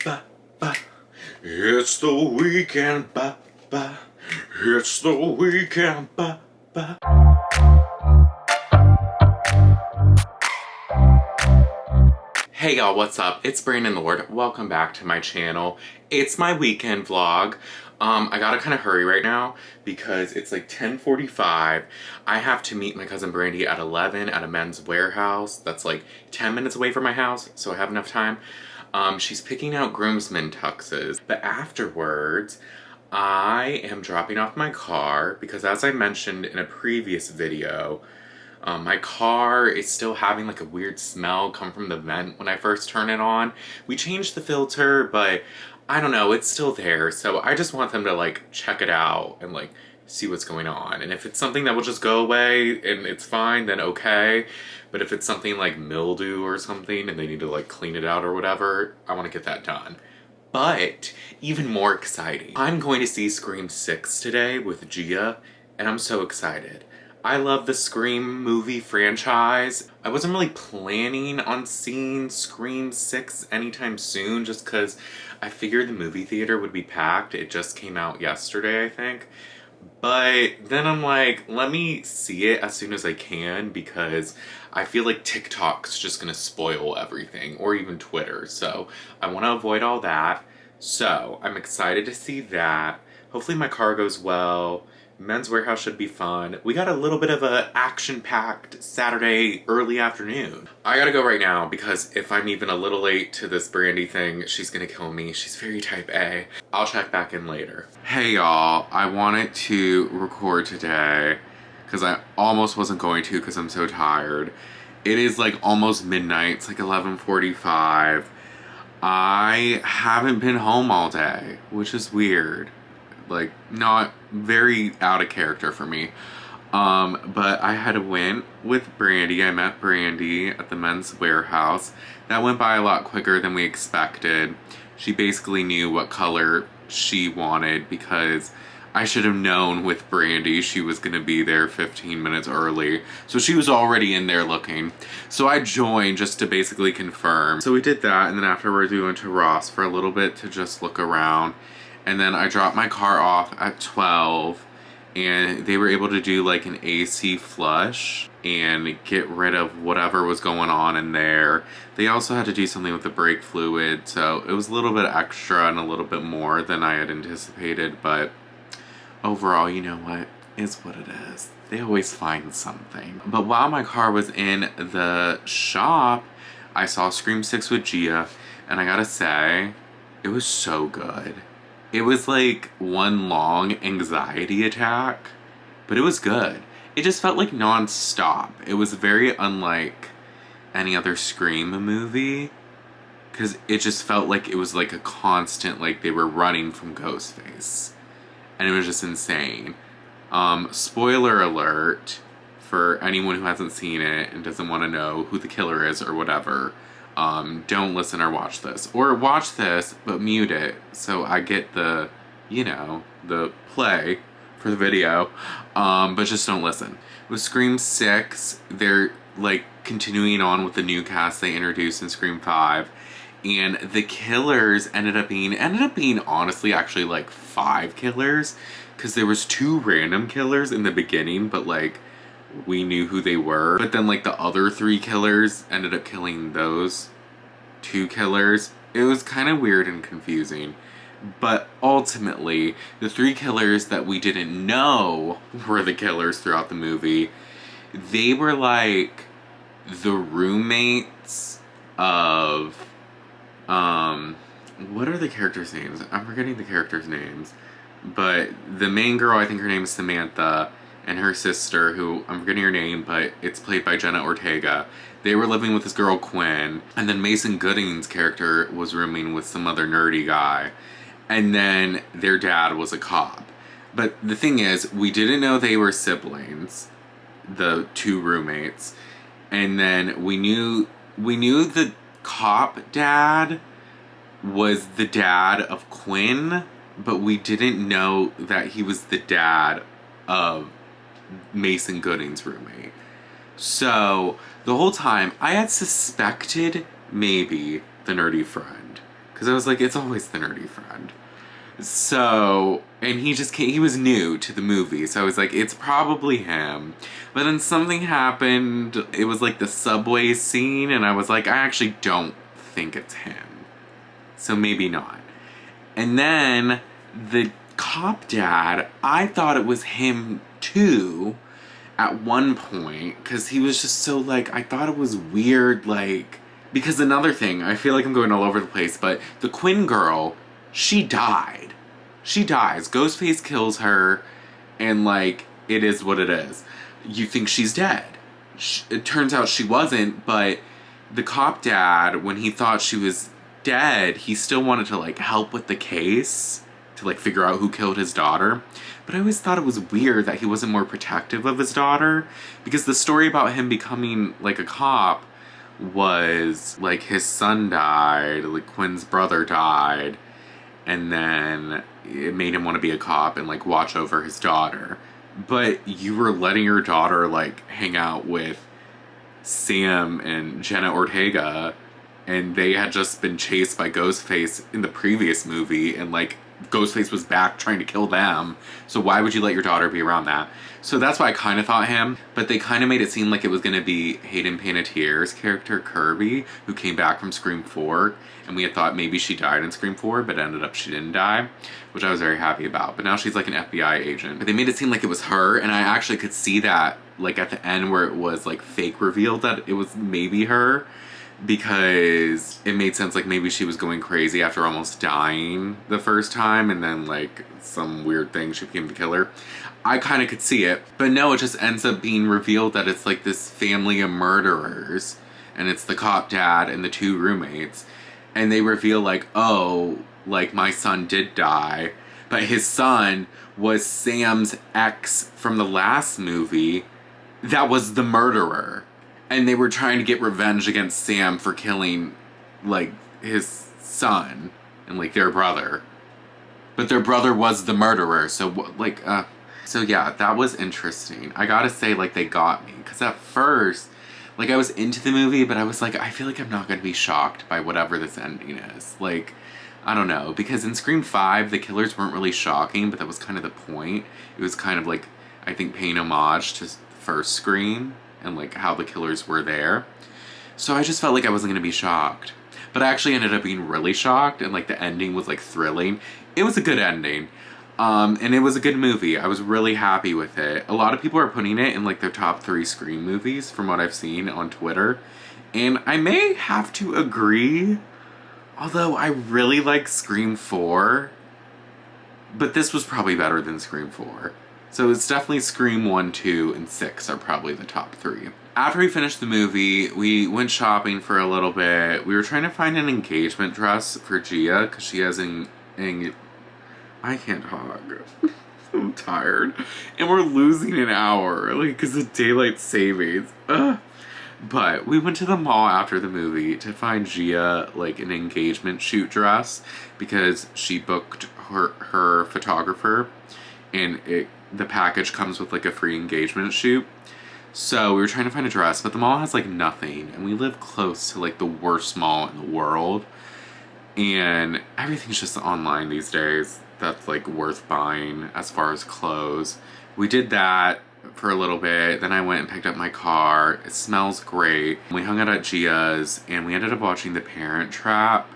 ba, ba. It's the weekend, ba, ba. It's the weekend, ba, ba. Hey y'all, what's up? It's Brandon Lord. Welcome back to my channel. It's my weekend vlog. I gotta kind of hurry right now because it's like 10:45. I have to meet my cousin Brandy at 11 at a Men's Warehouse. That's like 10 minutes away from my house, so I have enough time. She's picking out groomsmen tuxes. But afterwards, I am dropping off my car because, as I mentioned in a previous video, my car is still having like a weird smell come from the vent when I first turn it on. We changed the filter, but I don't know, it's still there. So I just want them to like check it out and like see what's going on. And if it's something that will just go away and it's fine, then okay. But if it's something like mildew or something and they need to like clean it out or whatever, I want to get that done. But even more exciting, I'm going to see Scream 6 today with Gia, and I'm so excited. I love the Scream movie franchise. I wasn't really planning on seeing Scream 6 anytime soon just because I figured the movie theater would be packed. It just came out yesterday, I think. But then I'm like, let me see it as soon as I can because I feel like TikTok's just gonna spoil everything, or even Twitter. So I want to avoid all that. So I'm excited to see that. Hopefully my car goes well. Men's Warehouse should be fun. We got a little bit of a action-packed Saturday early afternoon. I gotta go right now because if I'm even a little late to this Brandy thing, she's gonna kill me. She's very type A. I'll check back in later. Hey y'all, I wanted to record today because I almost wasn't going to because I'm so tired. It is like almost midnight. It's like 11:45. I haven't been home all day, which is weird. Like, not very out of character for me. But I had went with Brandy. I met Brandy at the Men's Warehouse. That went by a lot quicker than we expected. She basically knew what color she wanted because I should have known with Brandy she was going to be there 15 minutes early. So she was already in there looking. So I joined just to basically confirm. So we did that, and then afterwards we went to Ross for a little bit to just look around. And then I dropped my car off at 12 and they were able to do like an AC flush and get rid of whatever was going on in there. They also had to do something with the brake fluid, so it was a little bit extra and a little bit more than I had anticipated, but overall, you know what? It's what it is. They always find something. But while my car was in the shop, I saw Scream 6 with Gia, and I gotta say, it was so good. It was like one long anxiety attack, but it was good. It just felt like non-stop. It was very unlike any other Scream movie, because it just felt like it was like a constant, like they were running from Ghostface. And it was just insane. Spoiler alert for anyone who hasn't seen it and doesn't want to know who the killer is or whatever. Don't listen or watch this. Or watch this, but mute it so I get the, you know, the play for the video. But just don't listen. With Scream 6, they're like continuing on with the new cast they introduced in Scream 5. And the killers ended up being honestly actually like 5 killers. Because there was 2 random killers in the beginning, but like we knew who they were. But then like the other 3 killers ended up killing those 2 killers. It was kind of weird and confusing. But ultimately, the 3 killers that we didn't know were the killers throughout the movie, they were like the roommates of, what are the characters' names? I'm forgetting the characters' names. But the main girl, I think her name is Samantha, and her sister, who I'm forgetting her name, but it's played by Jenna Ortega. They were living with this girl, Quinn, and then Mason Gooding's character was rooming with some other nerdy guy. And then their dad was a cop. But the thing is, we didn't know they were siblings, the 2 roommates. And then we knew the cop dad was the dad of Quinn, but we didn't know that he was the dad of Mason Gooding's roommate. So the whole time I had suspected maybe the nerdy friend, Because I was like, it's always the nerdy friend. So, and he just came, he was new to the movie, so I was like, it's probably him. But then something happened, it was like the subway scene, and I was like, I actually don't think it's him. So maybe not. And then the cop dad, I thought it was him too at one point, because he was just so like, I thought it was weird, like, because another thing, I feel like I'm going all over the place, but the Quinn girl, she died. She dies. Ghostface kills her, and like, it is what it is. You think she's dead. It turns out she wasn't, but the cop dad, when he thought she was dead, he still wanted to like help with the case to like figure out who killed his daughter. But I always thought it was weird that he wasn't more protective of his daughter, because the story about him becoming like a cop was like his son died, like Quinn's brother died, and then it made him want to be a cop and like watch over his daughter. But you were letting your daughter like hang out with Sam and Jenna Ortega, and they had just been chased by Ghostface in the previous movie, and like Ghostface was back trying to kill them. So why would you let your daughter be around that? So that's why I kind of thought him, but they kind of made it seem like it was going to be Hayden Panettiere's character, Kirby, who came back from Scream 4, and we had thought maybe she died in Scream 4, but ended up she didn't die, which I was very happy about. But now she's like an FBI agent. But they made it seem like it was her, and I actually could see that, like at the end where it was like fake revealed that it was maybe her, because it made sense, like maybe she was going crazy after almost dying the first time, and then like some weird thing, she became the killer. I kind of could see it, but no, it just ends up being revealed that it's like this family of murderers, and it's the cop dad and the two roommates, and they reveal like, oh, like my son did die, but his son was Sam's ex from the last movie that was the murderer. And they were trying to get revenge against Sam for killing, like, his son and, like, their brother. But their brother was the murderer, so, like, So, yeah, that was interesting. I gotta say, like, they got me. Because at first, like, I was into the movie, but I was like, I feel like I'm not gonna be shocked by whatever this ending is. Like, I don't know. Because in Scream 5, the killers weren't really shocking, but that was kind of the point. It was kind of, like, I think paying homage to the first Scream, and like how the killers were there. So I just felt like I wasn't gonna be shocked. But I actually ended up being really shocked, and like the ending was like thrilling. It was a good ending. And it was a good movie. I was really happy with it. A lot of people are putting it in like their top 3 Scream movies from what I've seen on Twitter. And I may have to agree, although I really like Scream 4. But this was probably better than Scream 4. So it's definitely Scream 1, 2, and 6 are probably the top 3. After we finished the movie, we went shopping for a little bit. We were trying to find an engagement dress for Gia, because she has I can't talk. I'm tired. And we're losing an hour, like, because of daylight savings. Ugh. But we went to the mall after the movie to find Gia, like, an engagement shoot dress, because she booked her photographer, and the package comes with like a free engagement shoot. So we were trying to find a dress, but the mall has like nothing, and we live close to like the worst mall in the world, and everything's just online these days that's like worth buying as far as clothes. We did that for a little bit, then I went and picked up my car. It smells great. We hung out at Gia's, and we ended up watching The Parent Trap,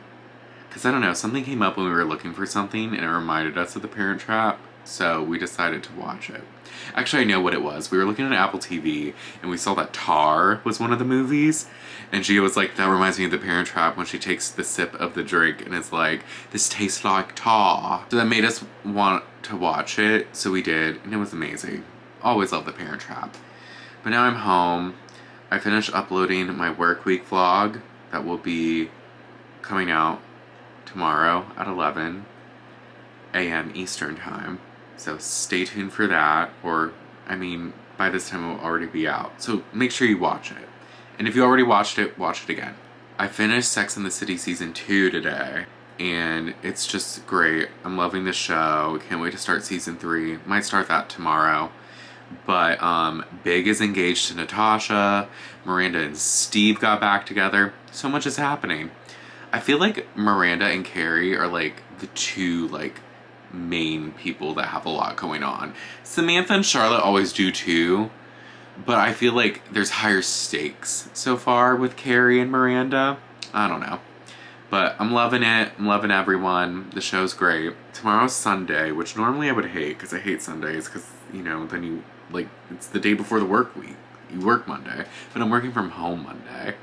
because I don't know, something came up when we were looking for something and it reminded us of The Parent Trap. So we decided to watch it. Actually, I know what it was. We were looking at Apple TV, and we saw that Tar was one of the movies. And Gia was like, that reminds me of The Parent Trap, when she takes the sip of the drink and is like, this tastes like tar. So that made us want to watch it, so we did, and it was amazing. Always love The Parent Trap. But now I'm home. I finished uploading my work week vlog that will be coming out tomorrow at 11 a.m. Eastern Time. So stay tuned for that, or, I mean, by this time it will already be out. So make sure you watch it. And if you already watched it, watch it again. I finished Sex and the City Season 2 today, and it's just great. I'm loving the show. Can't wait to start Season 3. Might start that tomorrow. But Big is engaged to Natasha. Miranda and Steve got back together. So much is happening. I feel like Miranda and Carrie are like the two like main people that have a lot going on. Samantha and Charlotte always do too, but I feel like there's higher stakes so far with Carrie and Miranda. I don't know. But I'm loving it. I'm loving everyone. The show's great. Tomorrow's Sunday, which normally I would hate because I hate Sundays because, you know, then you, like, it's the day before the work week. You work Monday. But I'm working from home Monday.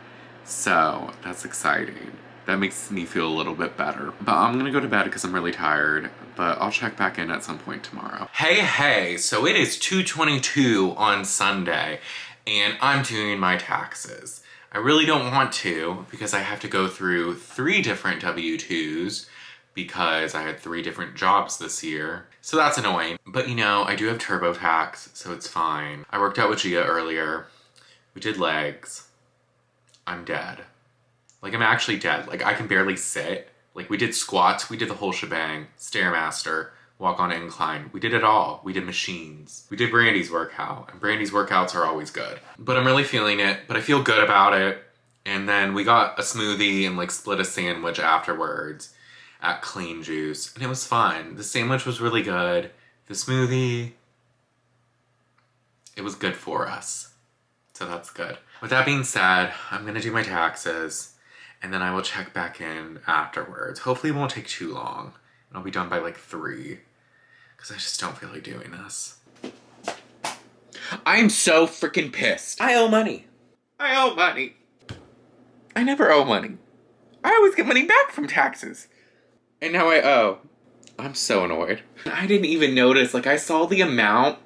So that's exciting. That makes me feel a little bit better. But I'm gonna go to bed because I'm really tired. But I'll check back in at some point tomorrow. Hey, so it is 2:22 on Sunday. And I'm doing my taxes. I really don't want to because I have to go through 3 different W-2s because I had 3 different jobs this year. So that's annoying. But you know, I do have TurboTax, so it's fine. I worked out with Gia earlier. We did legs. I'm dead. Like, I'm actually dead. Like, I can barely sit. Like, we did squats, we did the whole shebang. Stairmaster, walk on incline. We did it all. We did machines. We did Brandy's workout, and Brandy's workouts are always good. But I'm really feeling it, but I feel good about it. And then we got a smoothie and like split a sandwich afterwards at Clean Juice, and it was fun. The sandwich was really good. The smoothie, it was good for us. So that's good. With that being said, I'm gonna do my taxes, and then I will check back in afterwards. Hopefully it won't take too long. And I'll be done by like 3. Because I just don't feel like doing this. I'm so freaking pissed. I owe money. I owe money. I never owe money. I always get money back from taxes. And now I owe. I'm so annoyed. I didn't even notice. Like, I saw the amount,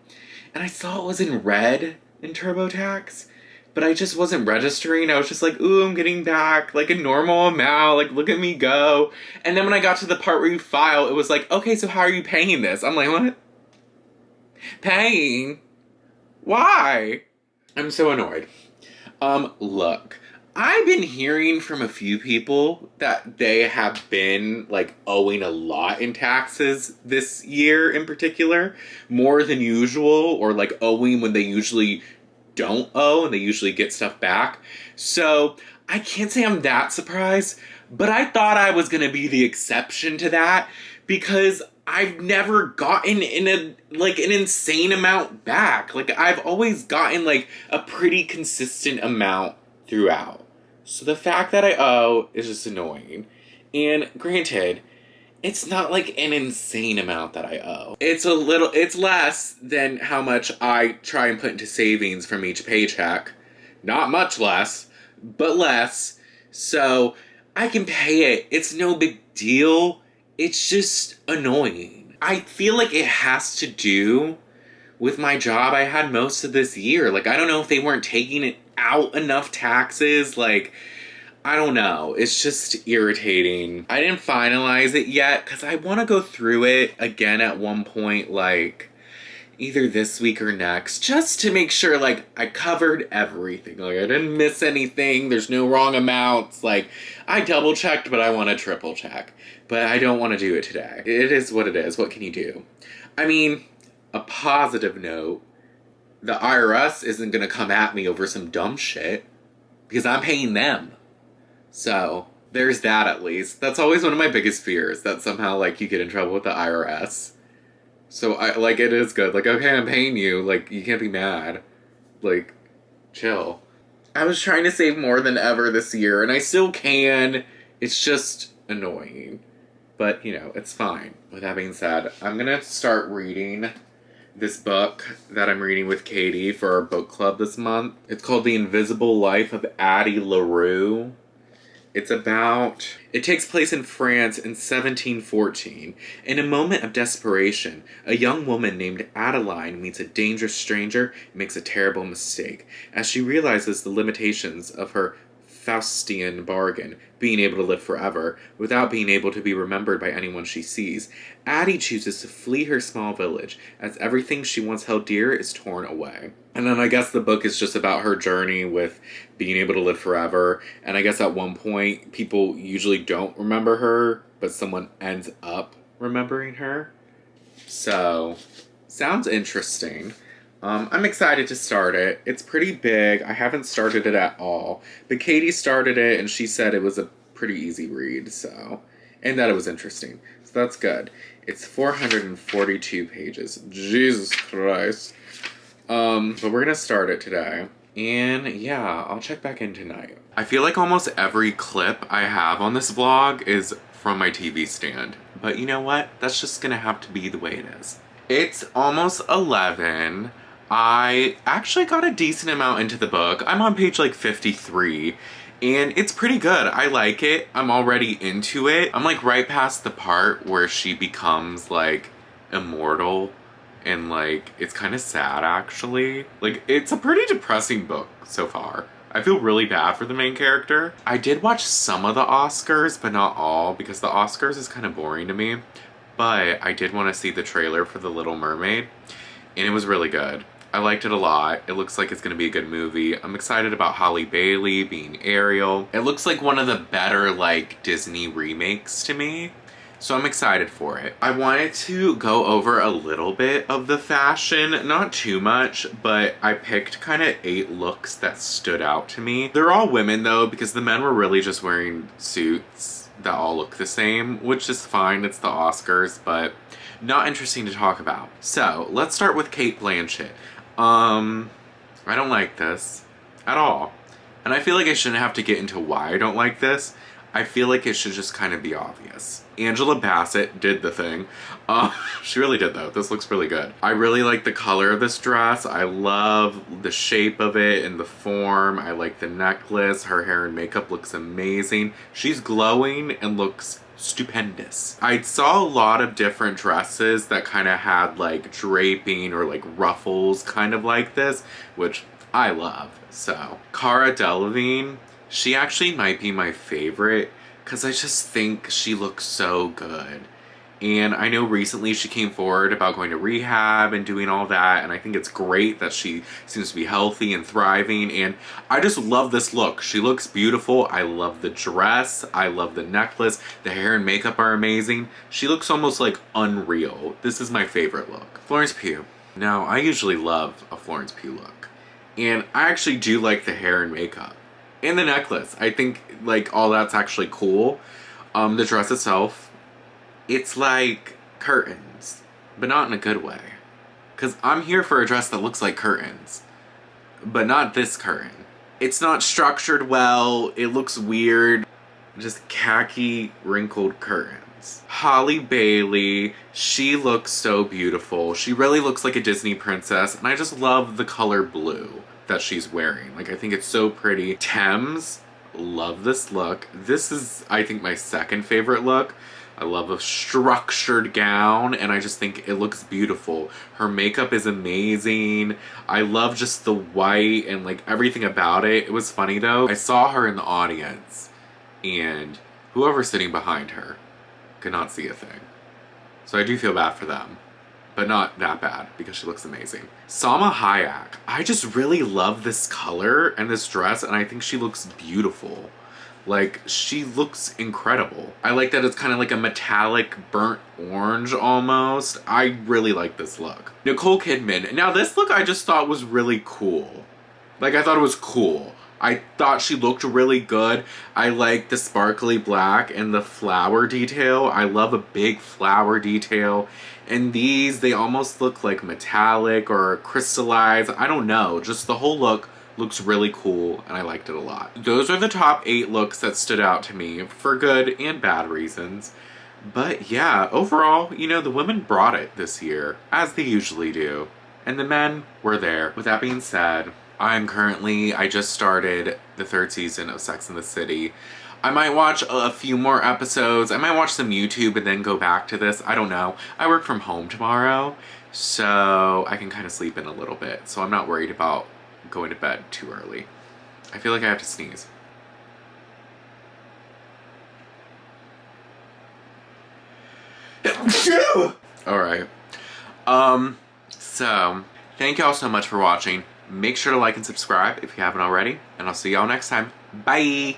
and I saw it was in red in TurboTax. But I just wasn't registering. I was just like, ooh, I'm getting back like a normal amount. Like, look at me go. And then when I got to the part where you file, it was like, okay, so how are you paying this? I'm like, what? Paying? Why? I'm so annoyed. Look. I've been hearing from a few people that they have been, like, owing a lot in taxes this year in particular. More than usual, or, like, owing when they usually don't owe and they usually get stuff back. So I can't say I'm that surprised, but I thought I was gonna be the exception to that because I've never gotten an insane amount back. Like, I've always gotten like a pretty consistent amount throughout. So the fact that I owe is just annoying. And granted, it's not like an insane amount that I owe. It's less than how much I try and put into savings from each paycheck. Not much less, but less. So I can pay it. It's no big deal. It's just annoying. I feel like it has to do with my job I had most of this year. Like, I don't know if they weren't taking it out enough taxes. Like, I don't know. It's just irritating. I didn't finalize it yet because I want to go through it again at one point, like either this week or next, just to make sure like I covered everything. Like, I didn't miss anything. There's no wrong amounts. Like, I double checked, but I want to triple check. But I don't want to do it today. It is what it is. What can you do? I mean, a positive note, the IRS isn't going to come at me over some dumb shit because I'm paying them. So, there's that at least. That's always one of my biggest fears, that somehow, like, you get in trouble with the IRS. So, it is good. Like, okay, I'm paying you. Like, you can't be mad. Like, chill. I was trying to save more than ever this year, and I still can. It's just annoying. But, you know, it's fine. With that being said, I'm gonna start reading this book that I'm reading with Katie for our book club this month. It's called The Invisible Life of Addie LaRue. It takes place in France in 1714. In a moment of desperation, a young woman named Adeline meets a dangerous stranger and makes a terrible mistake. As she realizes the limitations of her Faustian bargain, being able to live forever, without being able to be remembered by anyone she sees, Addie chooses to flee her small village, as everything she once held dear is torn away. And then I guess the book is just about her journey with being able to live forever, and I guess at one point, people usually don't remember her, but someone ends up remembering her. So, sounds interesting. I'm excited to start it. It's pretty big. I haven't started it at all. But Katie started it, and she said it was a pretty easy read, so. And that it was interesting. So that's good. It's 442 pages. Jesus Christ. But we're gonna start it today. And yeah, I'll check back in tonight. I feel like almost every clip I have on this vlog is from my TV stand. But you know what? That's just gonna have to be the way it is. It's almost 11. I actually got a decent amount into the book. I'm on page like 53. And it's pretty good. I like it. I'm already into it. I'm like right past the part where she becomes like immortal. And like, it's kind of sad actually. Like, it's a pretty depressing book so far. I feel really bad for the main character. I did watch some of the Oscars, but not all, because the Oscars is kind of boring to me. But I did want to see the trailer for The Little Mermaid, and it was really good. I liked it a lot. It looks like it's going to be a good movie. I'm excited about Halle Bailey being Ariel. It looks like one of the better like Disney remakes to me. So I'm excited for it. I wanted to go over a little bit of the fashion, not too much, but I picked kind of 8 looks that stood out to me. They're all women though, because the men were really just wearing suits that all look the same, which is fine, it's the Oscars, but not interesting to talk about. So let's start with Cate Blanchett. I don't like this at all. And I feel like I shouldn't have to get into why I don't like this. I feel like it should just kind of be obvious. Angela Bassett did the thing. She really did though. This looks really good. I really like the color of this dress. I love the shape of it and the form. I like the necklace. Her hair and makeup looks amazing. She's glowing and looks stupendous. I saw a lot of different dresses that kind of had like draping or like ruffles kind of like this, which I love. So, Cara Delevingne, she actually might be my favorite because I just think she looks so good. And I know recently she came forward about going to rehab and doing all that, and I think it's great that she seems to be healthy and thriving, and I just love this look. She looks beautiful. I love the dress. I love the necklace. The hair and makeup are amazing. She looks almost like unreal. This is my favorite look. Florence Pugh. Now, I usually love a Florence Pugh look, and I actually do like the hair and makeup. And the necklace. I think like all that's actually cool. The dress itself, it's like curtains, but not in a good way. Because I'm here for a dress that looks like curtains, but not this curtain. It's not structured well. It looks weird. Just khaki wrinkled curtains. Halle Bailey, she looks so beautiful. She really looks like a Disney princess, and I just love the color blue that she's wearing. Like, I think it's so pretty. Thames, love this look. This is, I think, my second favorite look. I love a structured gown, and I just think it looks beautiful. Her makeup is amazing. I love just the white and like everything about it. It was funny though. I saw her in the audience, and whoever's sitting behind her could not see a thing. So I do feel bad for them. But not that bad, because she looks amazing. Salma Hayek. I just really love this color and this dress, and I think she looks beautiful. Like, she looks incredible. I like that it's kind of like a metallic burnt orange almost. I really like this look. Nicole Kidman. Now, this look I just thought was really cool. Like, I thought it was cool. I thought she looked really good. I like the sparkly black and the flower detail. I love a big flower detail. And these, they almost look like metallic or crystallized. I don't know. Just the whole look looks really cool, and I liked it a lot. Those are the top 8 looks that stood out to me for good and bad reasons. But yeah, overall, you know, the women brought it this year, as they usually do. And the men were there. With that being said, I just started the 3rd season of Sex and the City. I might watch a few more episodes. I might watch some YouTube and then go back to this. I don't know. I work from home tomorrow, so I can kind of sleep in a little bit. So I'm not worried about going to bed too early. I feel like I have to sneeze. Alright. So, thank y'all so much for watching. Make sure to like and subscribe if you haven't already, and I'll see y'all next time. Bye!